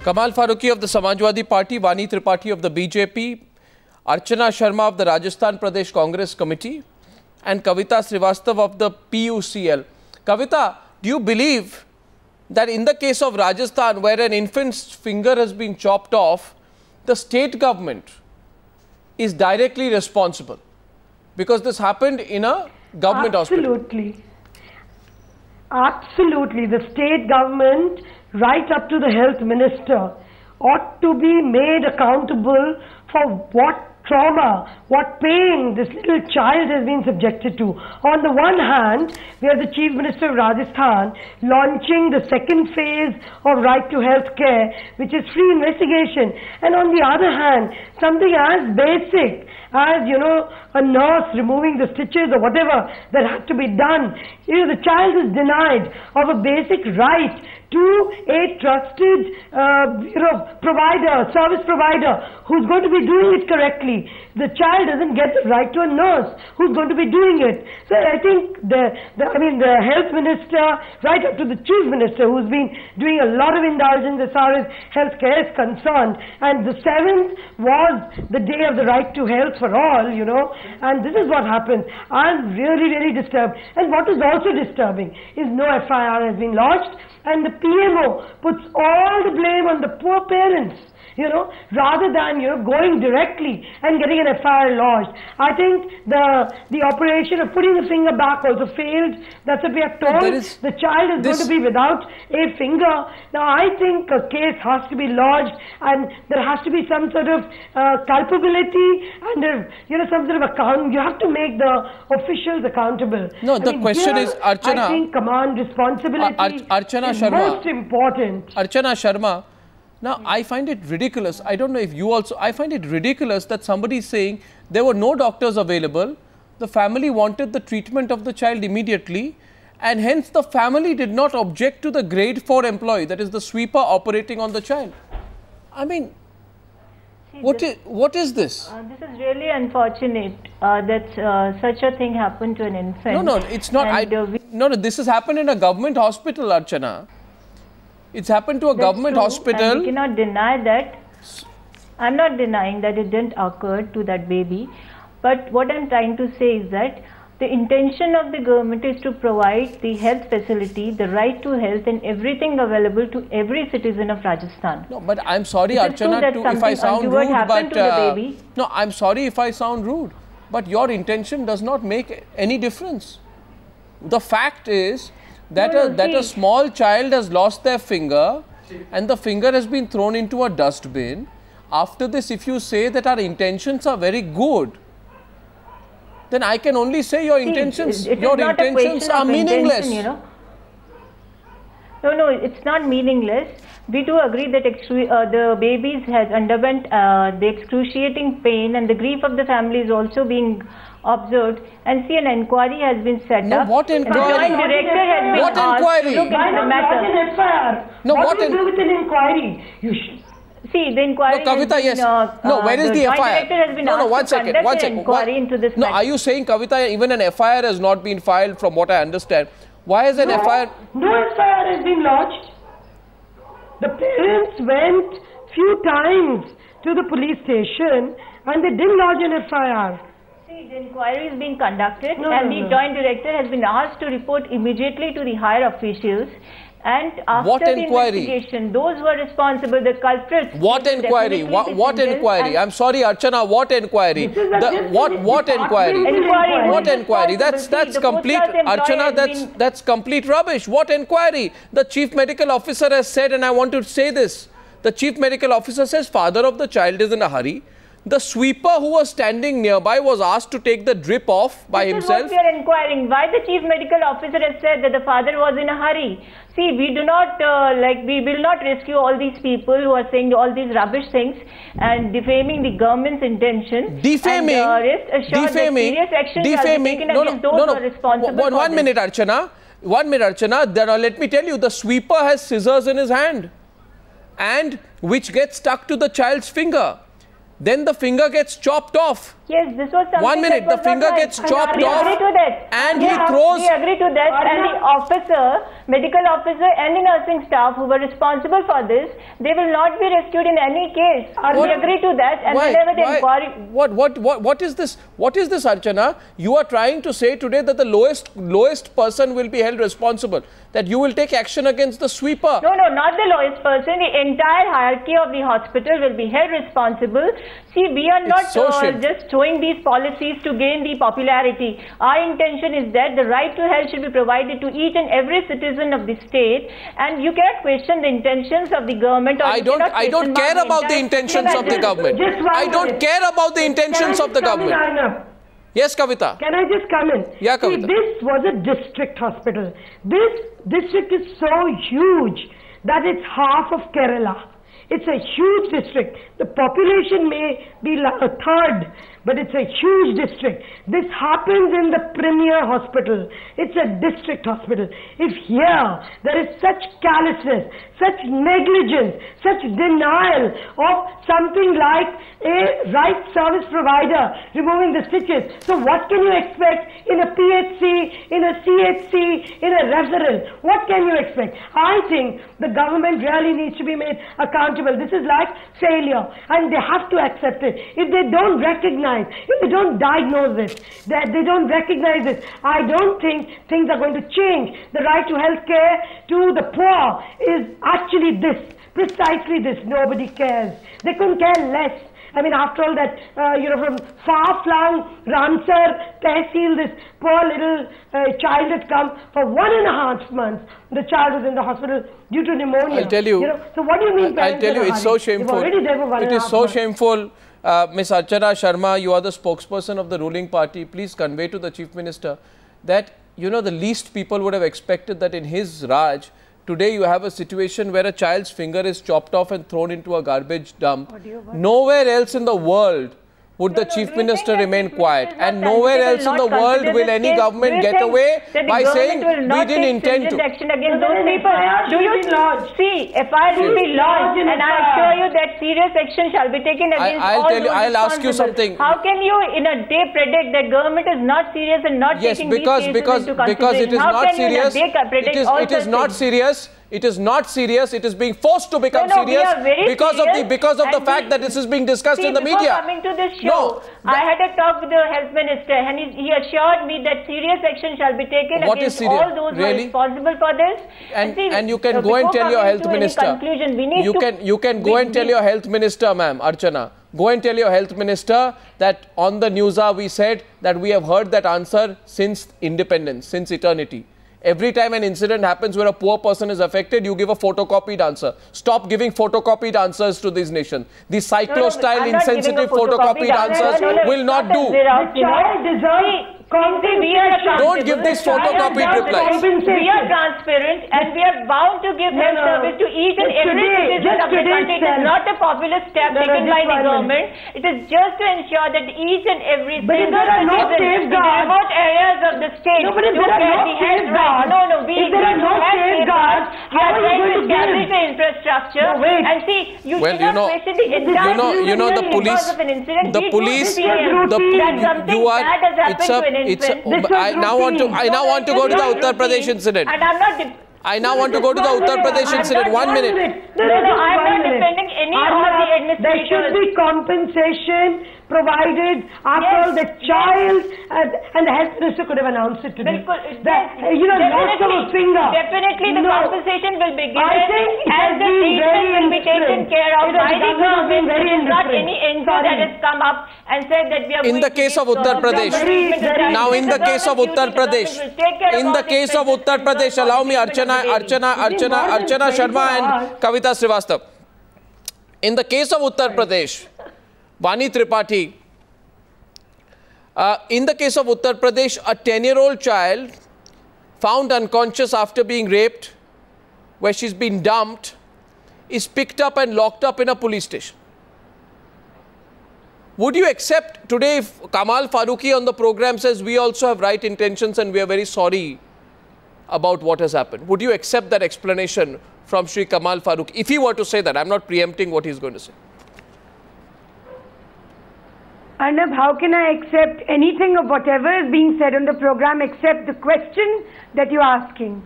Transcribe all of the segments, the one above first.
Kamal Farooqi of the Samajwadi Party, Vani Tripathi of the BJP, Archana Sharma of the Rajasthan Pradesh Congress Committee, and Kavita Srivastava of the PUCL. Kavita, do you believe that in the case of Rajasthan, where an infant's finger has been chopped off, the state government is directly responsible? Because this happened in a government hospital. Absolutely. Absolutely. The state government, right up to the health minister, ought to be made accountable for what trauma, what pain this little child has been subjected to. On the one hand, we have the Chief Minister of Rajasthan launching the second phase of Right to Health Care, which is free investigation. And on the other hand, something as basic as, a nurse removing the stitches or whatever that had to be done. The child is denied of a basic right to a trusted, service provider who's going to be doing it correctly. The child doesn't get the right to a nurse who's going to be doing it. So I think the health minister, right up to the chief minister, who's been doing a lot of indulgence as far as healthcare is concerned. And the 7th was the day of the right to health for all, and this is what happened. I'm really, really disturbed. And what is also disturbing is no FIR has been lodged, and the PMO puts all the blame on the poor parents, rather than, going directly and getting an FIR lodged. I think the operation of putting the finger back also failed. That's what we are told. The child is going to be without a finger. Now, I think a case has to be lodged, and there has to be some sort of culpability and, some sort of account. You have to make the officials accountable. No, the question is, Archana, I think command responsibility Archana is Sharma, most important. Archana Sharma, now, I find it ridiculous. I don't know if you also, I find it ridiculous that somebody is saying there were no doctors available. The family wanted the treatment of the child immediately, and hence the family did not object to the grade 4 employee, that is the sweeper operating on the child. I mean, what is this? This is really unfortunate that such a thing happened to an infant. No, it's not. No, this has happened in a government hospital, Archana. It's happened to a government hospital. And we cannot deny that. I'm not denying that it didn't occur to that baby. But what I'm trying to say is that the intention of the government is to provide the health facility, the right to health, and everything available to every citizen of Rajasthan. No, but I'm sorry, Archana, if I sound rude, but no, I'm sorry if I sound rude, but your intention does not make any difference. The fact is that a small child has lost their finger and the finger has been thrown into a dustbin. After this, if you say that our intentions are very good, then I can only say your intentions are meaningless. No, it's not meaningless. We do agree that the babies has underwent the excruciating pain, and the grief of the family is also being observed, and see, an inquiry has been set up. What inquiry? The joint director has been asked to look into the matter. What do you do with an inquiry? See, the inquiry. No, Kavita, yes. No, where is the FIR? Director has been one second. Inquiry into this matter. Are you saying, Kavita, even an FIR has not been filed, from what I understand? Why is an FIR? No FIR has been lodged. The parents went few times to the police station and they didn't lodge an FIR. See, the inquiry is being conducted, and the joint director has been asked to report immediately to the higher officials. And after the investigation, those who are responsible, the culprits. What inquiry? What inquiry? I'm sorry, Archana. What inquiry? What inquiry? What inquiry? That's complete, Archana. That's complete rubbish. What inquiry? The chief medical officer has said, and I want to say this. The chief medical officer says father of the child is in a hurry. The sweeper who was standing nearby was asked to take the drip off by himself. This is what we are inquiring. Why the chief medical officer has said that the father was in a hurry. See, we do not, we will not rescue all these people who are saying all these rubbish things and defaming the government's intention. Defaming? And rest assured that serious action shall be taken against those who are responsible for this. 1 minute, Archana. 1 minute, Archana. Then let me tell you, the sweeper has scissors in his hand, and which gets stuck to the child's finger. Then the finger gets chopped off. Yes, this was something. 1 minute, the finger gets chopped off, agree to that. and he throws. We agree to that, and the officer, medical officer, and the nursing staff who were responsible for this, they will not be rescued in any case. We agree to that, and whenever the inquiry. What is this? What is this, Archana? You are trying to say today that the lowest person will be held responsible, that you will take action against the sweeper. No, not the lowest person. The entire hierarchy of the hospital will be held responsible. See, we are not just showing these policies to gain the popularity. Our intention is that the right to health should be provided to each and every citizen of the state, and you cannot question the intentions of the government. Or I don't care about the intentions of the government. I don't care about the intentions of the government. Yes, Kavita. Can I just come in? Yeah, Kavita. See, this was a district hospital. This district is so huge that it's half of Kerala. It's a huge district. The population may be a third, but it's a huge district. This happens in the premier hospital. It's a district hospital. If here there is such callousness, such negligence, such denial of something like a right service provider removing the stitches, so what can you expect in a PHC, in a CHC, in a referral? What can you expect? I think the government really needs to be made accountable. This is like failure, and they have to accept it. If they don't recognize, if they don't diagnose it, that they don't recognize it, I don't think things are going to change. The right to health care to the poor is actually this, precisely this. Nobody cares. They couldn't care less. I mean, after all that, from far-flung Ramsar Tehsil, this poor little child had come for 1.5 months. The child was in the hospital due to pneumonia. I'll tell you. So what do you mean? I'll tell you, it's so shameful. It is so shameful. Ms. Archana Sharma, you are the spokesperson of the ruling party. Please convey to the Chief Minister that, the least people would have expected that in his Raj, today you have a situation where a child's finger is chopped off and thrown into a garbage dump. Nowhere else in the world would the Chief Minister remain quiet, and nowhere else in the world will any government get away by saying we didn't intend to. Action against those people. Do you see? FIR will be lodged, and I assure you that serious action shall be taken against all those responsible. I'll ask you something. How can you in a day predict that government is not serious and not taking these cases into consideration? Because it is not serious. It is not serious. It is not serious. It is being forced to become serious because of the fact that this is being discussed in the media. Before coming to this show, I had a talk with the health minister, and he assured me that serious action shall be taken against all those who are responsible for this. And you can go and tell your health minister. You can go and tell your health minister, ma'am, Archana. Go and tell your health minister that on the news we said that we have heard that answer since independence, since eternity. Every time an incident happens where a poor person is affected, you give a photocopied answer. Stop giving photocopied answers to this nation. The cyclo-style insensitive photocopied answers will not do. Don't give these photocopied replies. We are transparent and we are bound to give health service to each and every citizen of the country. It is not a populist step taken by the government. It is just to ensure that each and every single citizen in the remote areas of the state do get the health right. No, we do have safeguards. We are trying to establish the infrastructure. And see, you should not question the entire the police, because of an incident. The police, I now want to go to the Uttar Pradesh incident. And I'm not. I now want to go to the Uttar Pradesh incident. 1 minute. No, I'm not defending any of the administrators. There should be compensation provided after all the child and the health minister could have announced it today. Loss of a finger. Definitely the compensation will be given and the treatment will be taken care of by the government. It is not any NGO that has come up and said that we are in the case of Uttar Pradesh. Now in the case of Uttar Pradesh, allow me Archana Sharma and Kavita Srivastava. In the case of Uttar Pradesh, Vani Tripathi, in the case of Uttar Pradesh, a 10-year-old child found unconscious after being raped, where she's been dumped, is picked up and locked up in a police station. Would you accept today if Kamal Farooqi on the program says we also have right intentions and we are very sorry about what has happened? Would you accept that explanation from Shri Kamal Farooqi? If he were to say that, I'm not preempting what he's going to say. Arnab, how can I accept anything of whatever is being said on the program except the question that you're asking?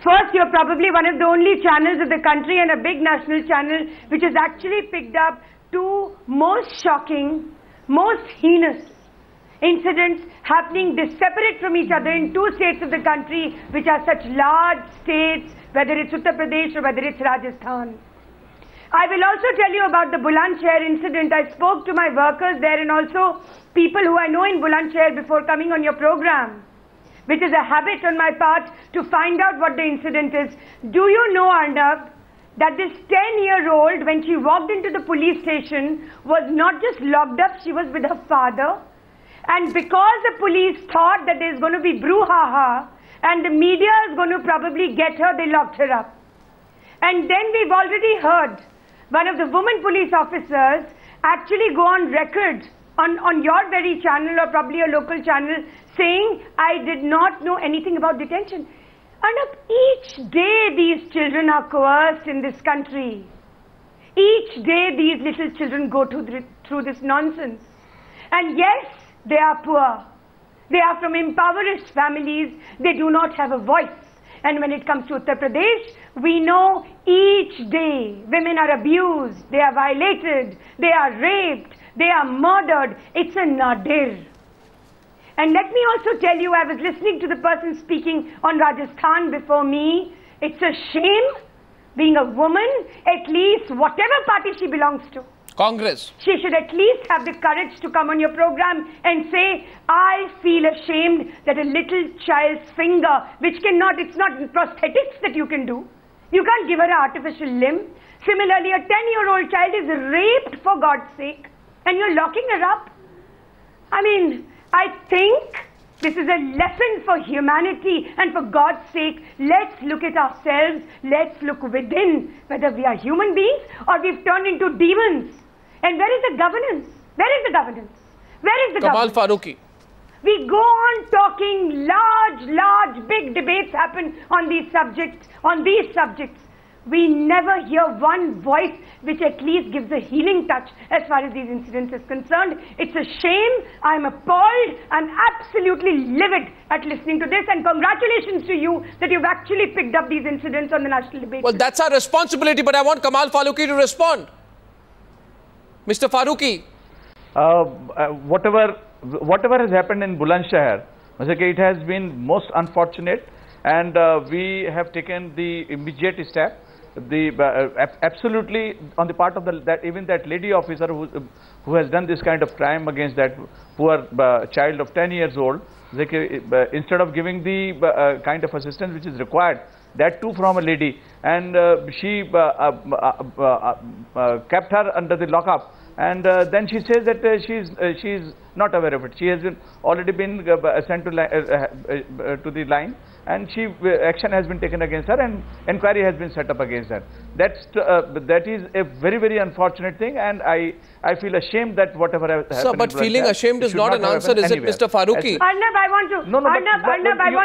First, you're probably one of the only channels of the country and a big national channel which has actually picked up two most shocking, most heinous incidents happening separate from each other in two states of the country which are such large states, whether it's Uttar Pradesh or whether it's Rajasthan. I will also tell you about the Bulandshahr incident. I spoke to my workers there and also people who I know in Bulandshahr before coming on your program, which is a habit on my part to find out what the incident is. Do you know, Arnab, that this 10-year-old, when she walked into the police station, was not just locked up, she was with her father. And because the police thought that there's going to be brouhaha and the media is going to probably get her, they locked her up. And then we've already heard one of the women police officers actually go on record on your very channel or probably a local channel saying, I did not know anything about detention. And each day these children are coerced in this country. Each day these little children go through this nonsense. And yes, they are poor. They are from impoverished families. They do not have a voice. And when it comes to Uttar Pradesh, we know each day women are abused, they are violated, they are raped, they are murdered. It's a nadir. And let me also tell you, I was listening to the person speaking on Rajasthan before me. It's a shame being a woman, at least whatever party she belongs to. Congress. She should at least have the courage to come on your program and say, I feel ashamed that a little child's finger, which cannot, it's not prosthetics that you can do. You can't give her an artificial limb. Similarly, a 10-year-old child is raped for God's sake, and you're locking her up. I mean, I think this is a lesson for humanity, and for God's sake, let's look at ourselves, let's look within, whether we are human beings or we've turned into demons. And where is the governance? Where is the governance? Where is the Kamal governance? Farooqui. We go on talking, large, big debates happen on these subjects, We never hear one voice which at least gives a healing touch as far as these incidents is concerned. It's a shame. I'm appalled. I'm absolutely livid at listening to this. And congratulations to you that you've actually picked up these incidents on the national debate. Well, that's our responsibility, but I want Kamal Farooqui to respond. Mr. Farooqui. Whatever has happened in Bulandshahr, it has been most unfortunate, and we have taken the immediate step. Absolutely on the part of even that lady officer who has done this kind of crime against that poor child of 10 years old, instead of giving the kind of assistance which is required, that too from a lady, and she kept her under the lockup. And then she says that she's not aware of it. She has already been sent to the line, and action has been taken against her, and inquiry has been set up against her. That is a very, very unfortunate thing, and I feel ashamed that whatever has happened. Sir, but feeling ashamed is not an answer, is it, Mr. Farooqui? Arnab, I want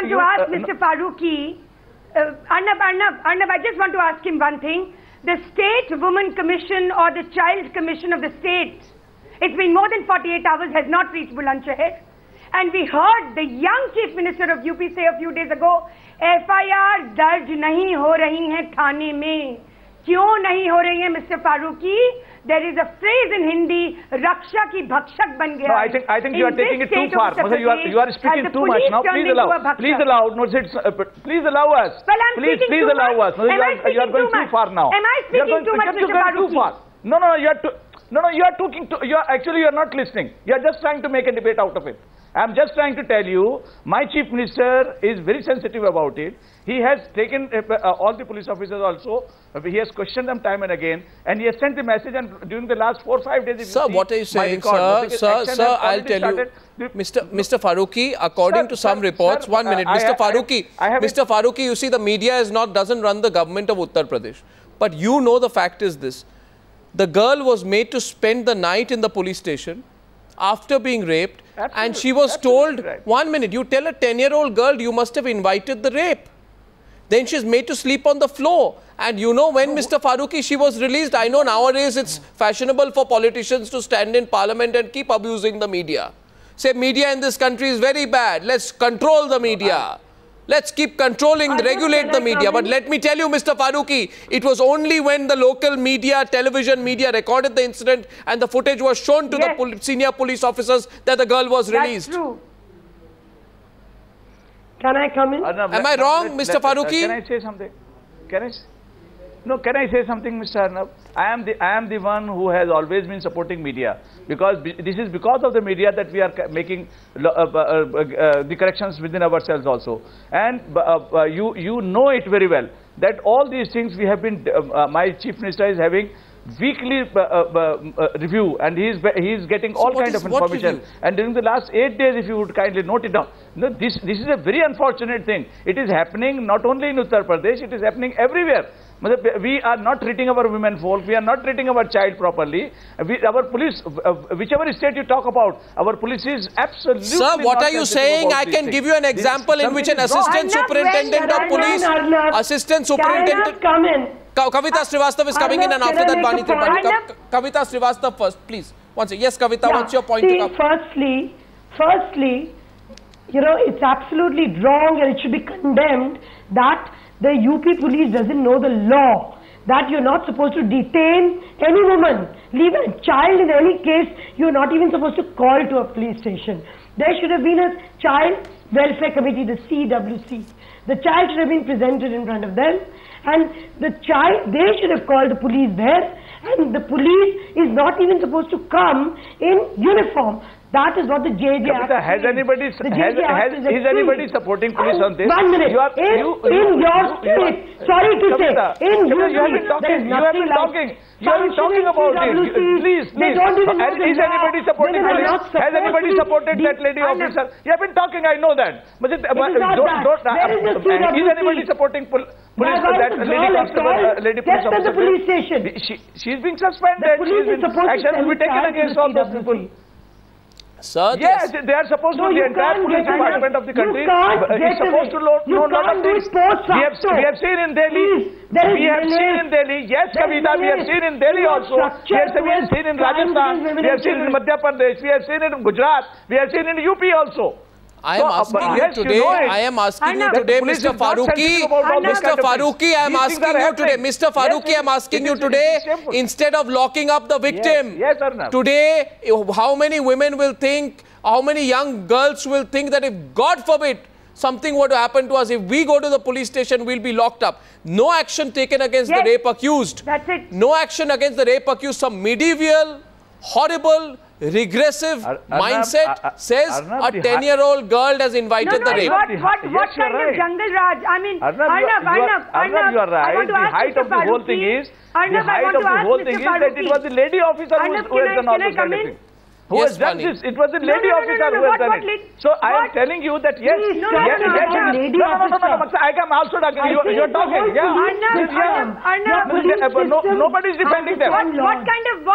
to ask Mr. Farooqui. Arnab, I just want to ask him one thing. The State Women Commission or the Child Commission of the state, it's been more than 48 hours, has not reached Bulandshahr. And we heard the young Chief Minister of UP say a few days ago, FIR darj nahi ho rahi hai thane mein. Kyun nahi ho rahi hai, Mr. Farooqui? There is a phrase in Hindi, Raksha ki bhakshak ban gaya. No, I think you are taking it too far. You are speaking too much now. Please allow. No, please allow us. Well, I'm please allow us. You are going too far now. Am I speaking too much, Mr. Farooqui? Too far. No, you are talking. You are not listening. You are just trying to make a debate out of it. I am just trying to tell you, my Chief Minister is very sensitive about it. He has taken all the police officers also. He has questioned them time and again, and he has sent the message. And during the last 4 or 5 days, sir, what are you saying, sir? I'll tell you, Mr. Farooqui. According to some reports, 1 minute, Mr. Farooqui, you see, the media doesn't run the government of Uttar Pradesh, but you know the fact is this: the girl was made to spend the night in the police station after being raped. And she was told, right. 1 minute, you tell a 10-year-old girl you must have invited the rape. Then she's made to sleep on the floor. And you know when Mr. Farooqi, she was released, I know nowadays it's fashionable for politicians to stand in parliament and keep abusing the media. Say media in this country is very bad. Let's control the media. Let's keep controlling, regulate the media. But let me tell you, Mr. Farooqi, it was only when the local media, television media recorded the incident and the footage was shown to the senior police officers that the girl was released. That's true. Can I come in? Am I wrong, Mr. Farooqi? Can I say something? Can I say something, Mr. Arnab? I am the one who has always been supporting media, because this is because of the media that we are making the corrections within ourselves also. And you know it very well that all these things we have been. My Chief Minister is having weekly review, and he is getting all kind of information. And during the last 8 days, if you would kindly note it down, this is a very unfortunate thing. It is happening not only in Uttar Pradesh, it is happening everywhere. We are not treating our women folk, we are not treating our child properly. Our police, whichever state you talk about, our police is absolutely. Sir, what are you saying? I can give you an example in which an assistant superintendent of police, assistant superintendent. Kavita Srivastava is coming in, and after that Bani Tripathi. Kavita Srivastava first, please. One second. Yes, Kavita, what's your point? Firstly, you know, it's absolutely wrong and it should be condemned that the UP police doesn't know the law, that you're not supposed to detain any woman, leave a child in any case, you're not even supposed to call to a police station. There should have been a child welfare committee, the CWC. The child should have been presented in front of them, and they should have called the police there, and the police is not even supposed to come in uniform. That is what the JJ Act has anybody is anybody supporting police on this? 1 minute. In your state, sorry to say, in UP, you have been talking. You are talking about it. Please. Is anybody supporting police? Has anybody supported that lady officer? You have been talking, I know that. But is anybody supporting police? That lady police officer? Police station. She is being suspended. Action will be taken against all those people. Sir, yes, they are supposed to. The entire police department of the country is supposed to know a lot of things. We have seen in Delhi. We have seen in Delhi. Yes, Kavita, we have seen in Delhi also. We have seen in Rajasthan. We have seen in Madhya Pradesh. We have seen in Gujarat. We have seen in UP also. I am asking you today, Mr. Farooqi, I am asking you today, instead of locking up the victim, today, how many women will think, how many young girls will think that if, God forbid, something were to happen to us, if we go to the police station, we'll be locked up. No action taken against the rape accused. That's it. No action against the rape accused. Some medieval, horrible, regressive mindset says a 10-year-old girl has invited the rape. What kind of jungle Raj? I mean, Arnab, you are right. The height of the whole thing is that it was the lady officer who has done all this kind of thing. Who has done this? It was the lady officer who has done it. So I am telling you that yes, I am also talking. You are talking. Nobody is defending them. What kind of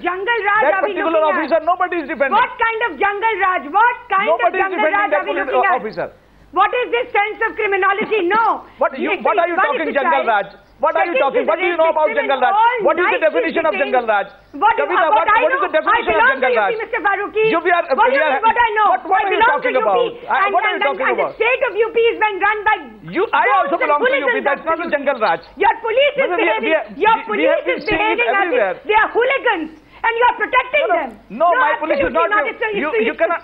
jungle Raj are we looking at? That particular officer, nobody is defending. What kind of jungle Raj? What kind of jungle Raj are we looking at? Officer. What is this sense of criminology? No. What are you talking, Jungle Raj? What are you talking? What do you know about Jungle Raj? What is the definition of Jungle Raj? Kavita, what is the definition of Jungle Raj? Mr. Farooqi. What I know. What are you talking about? What are you talking about? The state of UP is being run by I also belong to UP. That's not the Jungle Raj. Your police is behaving as if they are hooligans. And you are protecting them. No, my police is not. You cannot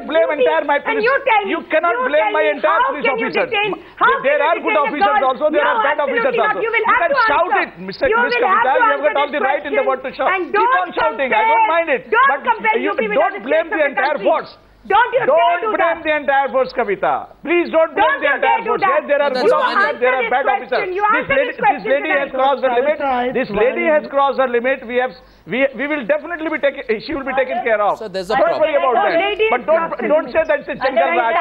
blame entire my police. You cannot blame my entire police officers. There are good officers also. There are bad officers also. You can shout it, Mr. Kavita. You have got all the right in the world to shout. Keep on shouting. I don't mind it. But don't blame the entire force. Don't blame the entire force, Kavita. Please don't blame the entire force. Yes, there are good officers, there are bad officers. This lady has crossed her limit. This lady has crossed her limit. We will definitely be taken. She will be taken care of. So there's a don't worry about that. But don't say that it's a Jungle Raj.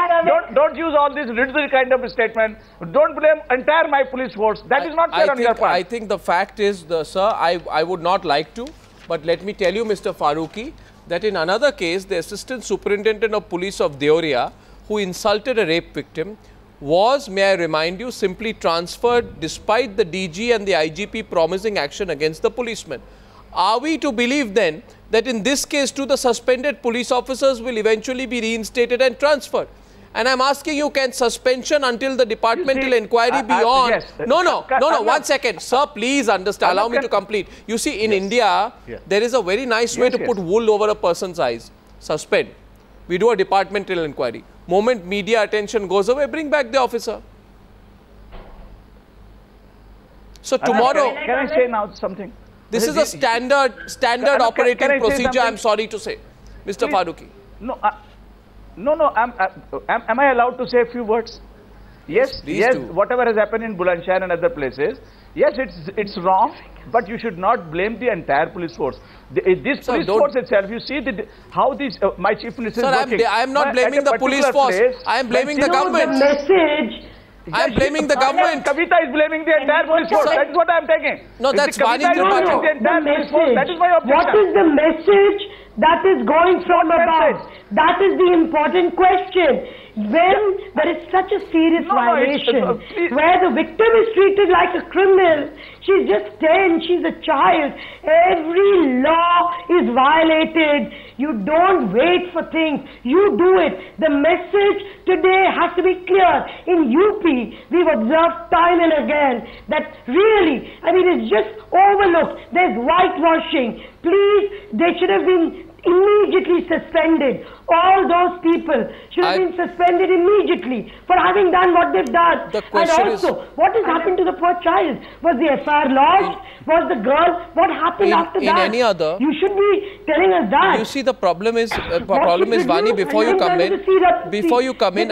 Don't use all this ridiculous kind of statement. Don't blame entire my police force. That is not fair on your part. I think the fact is, sir, I would not like to, but let me tell you, Mr. Farooqi, that in another case, the assistant superintendent of police of Deoria, who insulted a rape victim, was, may I remind you, simply transferred despite the DG and the IGP promising action against the policeman. Are we to believe then that in this case too the suspended police officers will eventually be reinstated and transferred? And I'm asking you, can suspension until the departmental inquiry be on? Yes. No, 1 second. Sir, please understand. Allow me to complete. You see, in India, there is a very nice way to put wool over a person's eyes. Suspend. We do a departmental inquiry. Moment media attention goes away, bring back the officer. So tomorrow... Can I say now something? This is a standard operating procedure, I'm sorry to say. Mr. Farooqui. No, am I allowed to say a few words? Yes, Please do. Whatever has happened in Bulandshahr and other places, yes, it's wrong, but you should not blame the entire police force. This police force itself, you see how this, my chief minister is working. I am not blaming the police force, I am blaming the government. The message... I am blaming the government. Kavita is blaming the entire police force. That is what I am taking. No, that's Vani Tripathi. That is my objection. What is the message that is going from above? That is the important question. When there is such a serious violation, where the victim is treated like a criminal, she's just 10, she's a child, every law is violated. You don't wait for things, you do it. The message today has to be clear. In UP, we've observed time and again that really, I mean, it's just overlooked. There's whitewashing. Please, they should have been immediately suspended. All those people should have been suspended immediately for having done what they've done. And also, what has happened to the poor child? Was the FIR lodged? Was the girl? What happened after that? In any other, you should be telling us that. You see, the problem is Vani, before you come in, CWC come in.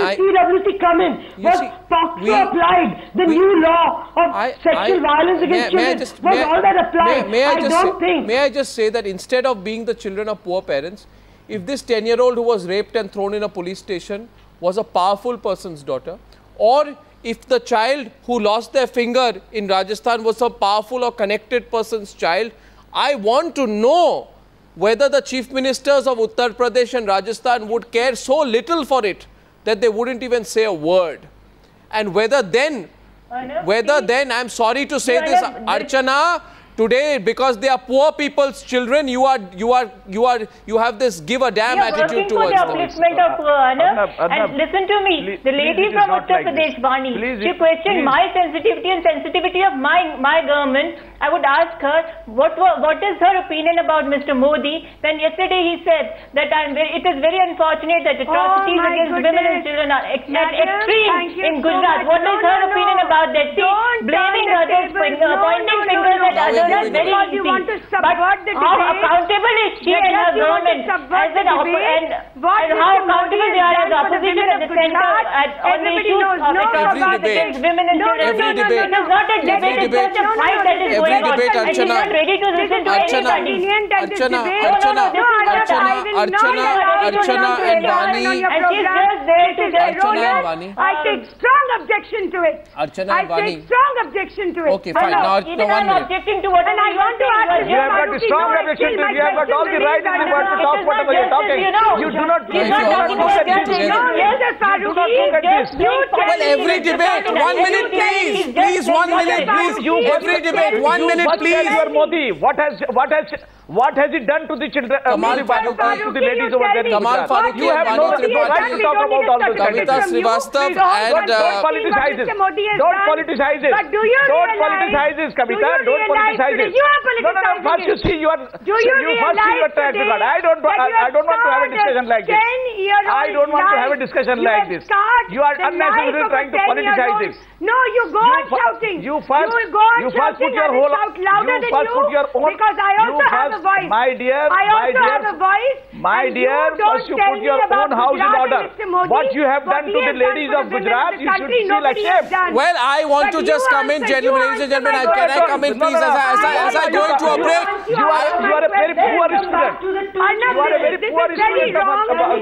Was POCSO applied? The new law of sexual violence against children, was all that applied? May I just say that instead of being the children of poor parents, if this 10-year-old who was raped and thrown in a police station was a powerful person's daughter, or if the child who lost their finger in Rajasthan was a powerful or connected person's child, I want to know whether the chief ministers of Uttar Pradesh and Rajasthan would care so little for it that they wouldn't even say a word. And whether then, I'm sorry to say this, Archana, today, because they are poor people's children, you have this give a damn attitude towards them. Upliftment of and listen to me, the lady from Uttar Pradesh, Vani, she questioned my sensitivity and sensitivity of my government. I would ask her what is her opinion about Mr. Modi. Then yesterday he said that it is very unfortunate that atrocities against women and children are at extreme in Gujarat. What is her opinion about that? See, blaming others, pointing fingers at others. That's very easy. But how accountable is she and her government as an and how accountable they are as opposition at the center on the issues of atrocities against women and children? It is not a debate, it's just a fight that is going on. And she's not ready to listen to anybody. Archana and Vani. And she's just there to I take strong objection to it. Archana and Vani. I take strong objection to it. Okay, fine. Now, I'm objecting to what and I want to ask you have got a strong objection to it. You have got all the right in the world to talk whatever you're talking. You do not look at this. Well, every debate, 1 minute please. Please, 1 minute please. Every debate, 1 minute please. Modi, what has it done to the children, to the ladies over there? Kamal Farooqui, you have no right to talk about all those Kavita Srivastava and don't politicize it. Don't politicize it. But do you don't politicize this, Kavita. Don't politicize it. You are politicizing First you see you are. Do you realize track record. I don't want to have a discussion like this. I don't want to have a discussion like this. You are unnecessarily trying to politicize this. No, you go on shouting. You first put your whole. You first put your own. Because I also have a voice. My dear, first you put your own house in order. What you have done to the ladies of Gujarat, you should feel ashamed. Well, I want to just come in, ladies and gentlemen. Can I come in, please, as I go into a break? You are a very poor student. You are a very poor student of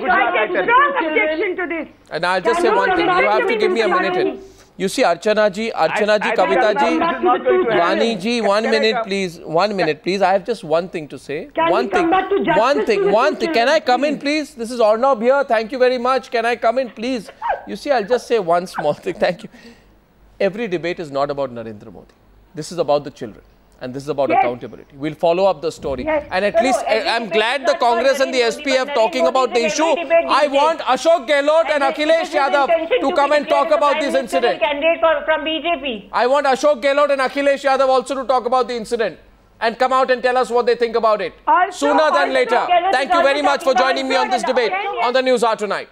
Gujarat. I take strong objection to this. And I'll just say one thing. You have to give me a minute. You see, Archana ji, Kavita ji, Vani ji, 1 minute please, 1 minute please. I have just one thing to say. One thing. Can I come in please? This is Arnab here. Thank you very much. Can I come in please? You see, I'll just say one small thing. Thank you. Every debate is not about Narendra Modi. This is about the children. And this is about accountability. We'll follow up the story. And at least I'm glad the Congress and the SPF talking about the issue. I want Ashok Gehlot and Akhilesh Yadav to come and talk about this incident. From BJP. I want Ashok Gehlot and Akhilesh Yadav also to talk about the incident and come out and tell us what they think about it. Sooner than later. Thank you very much for joining me on this debate on the News Hour tonight.